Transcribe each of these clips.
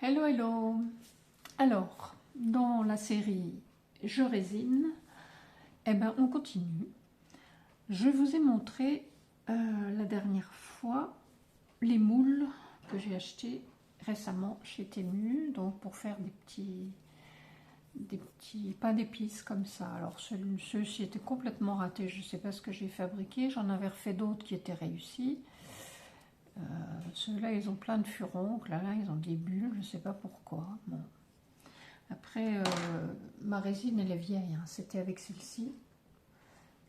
Hello, hello. Alors, dans la série Je résine, on continue. Je vous ai montré la dernière fois les moules que j'ai achetés récemment chez Temu, donc pour faire des petits pains d'épices comme ça. Alors ceux-ci étaient complètement ratés, je ne sais pas ce que j'ai fabriqué, j'en avais refait d'autres qui étaient réussis. Ceux-là, ils ont plein de furoncles, là, ils ont des bulles, je ne sais pas pourquoi. Bon. Après, ma résine, elle est vieille, hein. C'était avec celle-ci.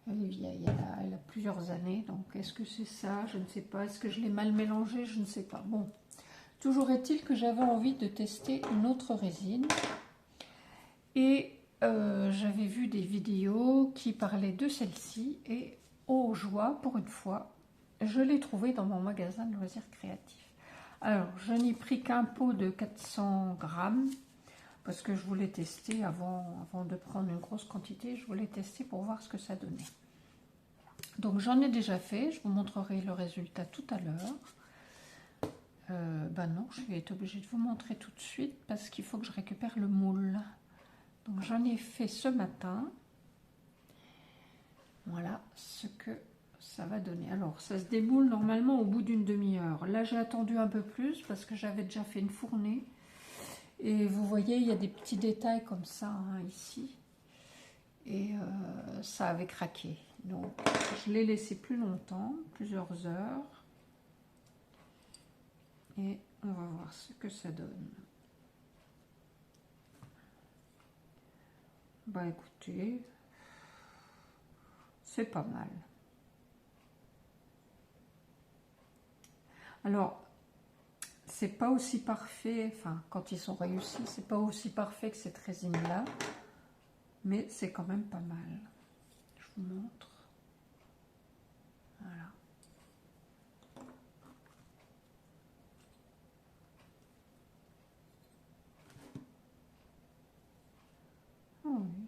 Elle est vieille, elle a plusieurs années, donc est-ce que c'est ça? Je ne sais pas. Est-ce que je l'ai mal mélangé? Je ne sais pas. Bon, toujours est-il que j'avais envie de tester une autre résine. Et j'avais vu des vidéos qui parlaient de celle-ci, et oh joie, pour une fois, je l'ai trouvée dans mon magasin de loisirs créatifs. Alors, je n'ai pris qu'un pot de 400 grammes, parce que je voulais tester avant de prendre une grosse quantité, je voulais tester pour voir ce que ça donnait. Donc j'en ai déjà fait, je vous montrerai le résultat tout à l'heure. Non, je vais être obligée de vous montrer tout de suite parce qu'il faut que je récupère le moule. Donc j'en ai fait ce matin. Voilà ce que ça va donner. Alors ça se démoule normalement au bout d'une demi-heure. Là j'ai attendu un peu plus parce que j'avais déjà fait une fournée. Et vous voyez, il y a des petits détails comme ça, hein, ici. Et ça avait craqué. Donc, je l'ai laissé plus longtemps, plusieurs heures. Et on va voir ce que ça donne. Bah écoutez, c'est pas mal. Alors, c'est pas aussi parfait, enfin, quand ils sont réussis, c'est pas aussi parfait que cette résine-là. Mais c'est quand même pas mal. Je vous montre. Voilà. Oh oui.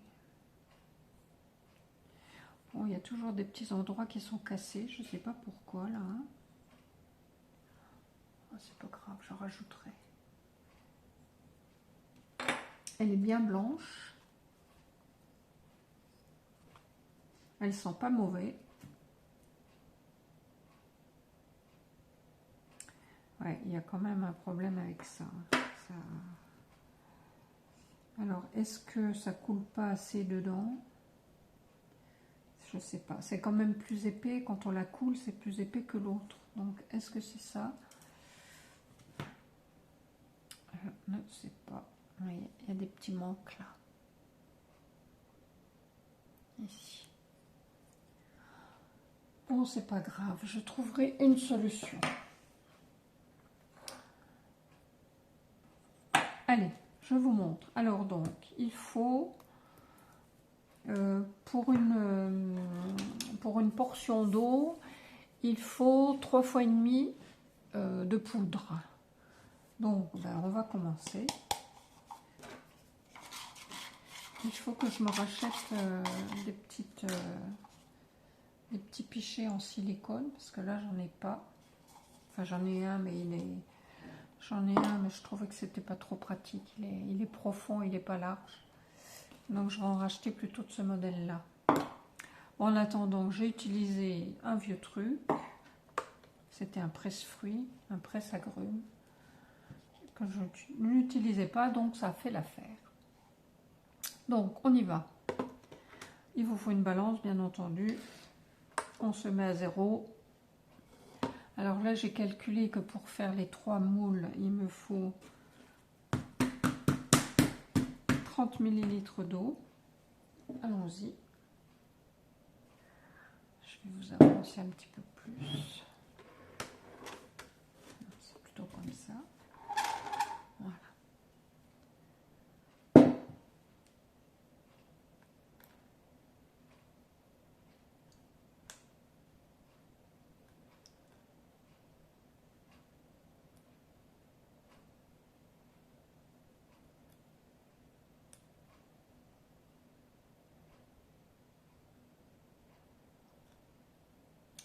Bon, il y a toujours des petits endroits qui sont cassés. Je ne sais pas pourquoi, là. Hein. Oh, c'est pas grave, j'en rajouterai. Elle est bien blanche. Elle sent pas mauvais. Ouais, il y a quand même un problème avec ça. Alors, est-ce que ça coule pas assez dedans? Je sais pas. C'est quand même plus épais. Quand on la coule, c'est plus épais que l'autre. Donc, est-ce que c'est ça? Je ne sais pas. Oui, il y a des petits manques là. Ici. Bon, c'est pas grave. Je trouverai une solution. Allez, je vous montre. Alors donc, il faut pour une portion d'eau, il faut 3 fois et demi de poudre. Donc, on va commencer. Il faut que je me rachète des petits pichets en silicone parce que là, j'en ai pas. Enfin, j'en ai un, mais je trouvais que c'était pas trop pratique. Il est profond, il n'est pas large. Donc je vais en racheter plutôt de ce modèle-là. En attendant, j'ai utilisé un vieux truc. C'était un presse-fruits, un presse-agrumes. Que je n'utilisais pas, donc ça a fait l'affaire. Donc on y va. Il vous faut une balance, bien entendu. On se met à 0. Alors là, j'ai calculé que pour faire les 3 moules, il me faut 30 ml d'eau. Allons-y. Je vais vous avancer un petit peu plus. C'est plutôt comme ça. Voilà.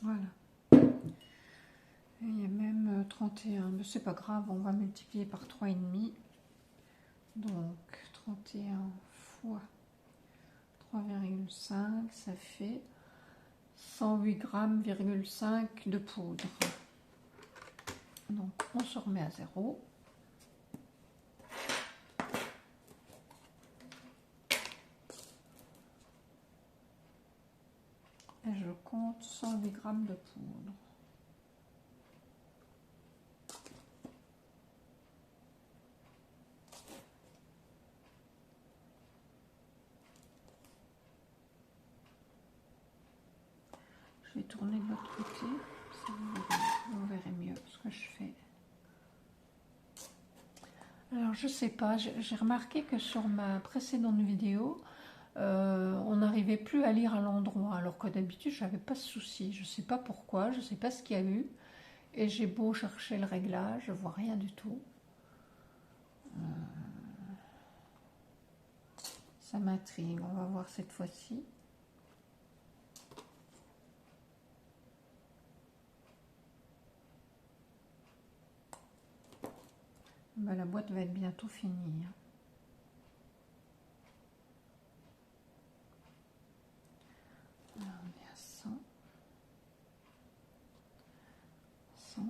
Voilà. Et il y a même 31, mais c'est pas grave, on va multiplier par 3,5. Donc 31 fois 3,5, ça fait 108 grammes, 5 de poudre. Donc on se remet à 0. Et je compte 108 grammes de poudre. Je vais tourner de l'autre côté, ça vous verrez mieux ce que je fais. Alors je sais pas, j'ai remarqué que sur ma précédente vidéo, on n'arrivait plus à lire à l'endroit, alors que d'habitude j'avais pas ce souci. Je sais pas pourquoi, je sais pas ce qu'il y a eu. Et j'ai beau chercher le réglage, je vois rien du tout. Ça m'intrigue, on va voir cette fois-ci. Ben, la boîte va être bientôt finie. Alors, on est à 100. 100.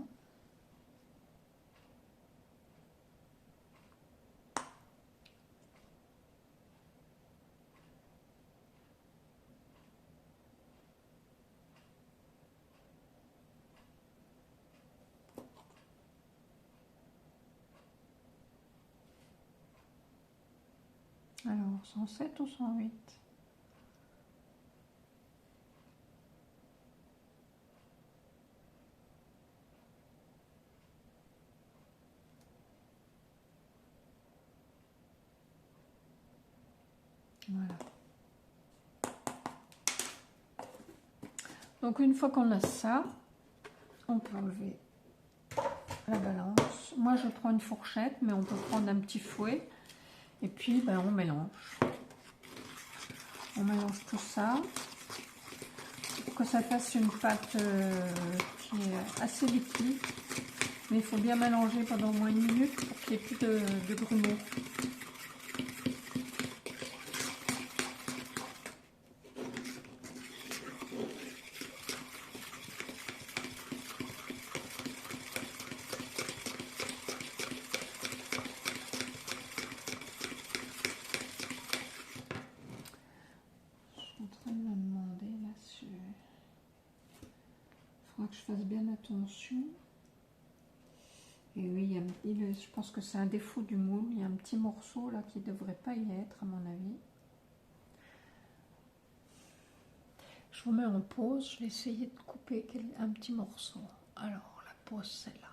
Alors, 107 ou 108? Voilà. Donc, une fois qu'on a ça, on peut enlever la balance. Moi, je prends une fourchette, mais on peut prendre un petit fouet. Et puis, ben, on mélange. On mélange tout ça pour que ça fasse une pâte qui est assez liquide. Mais il faut bien mélanger pendant au moins 1 minute pour qu'il n'y ait plus de grumeaux. Que je fasse bien attention. Et oui, je pense que c'est un défaut du moule. Il y a un petit morceau là qui ne devrait pas y être à mon avis. Je vous mets en pause. Je vais essayer de couper un petit morceau. Alors, la pause c'est là.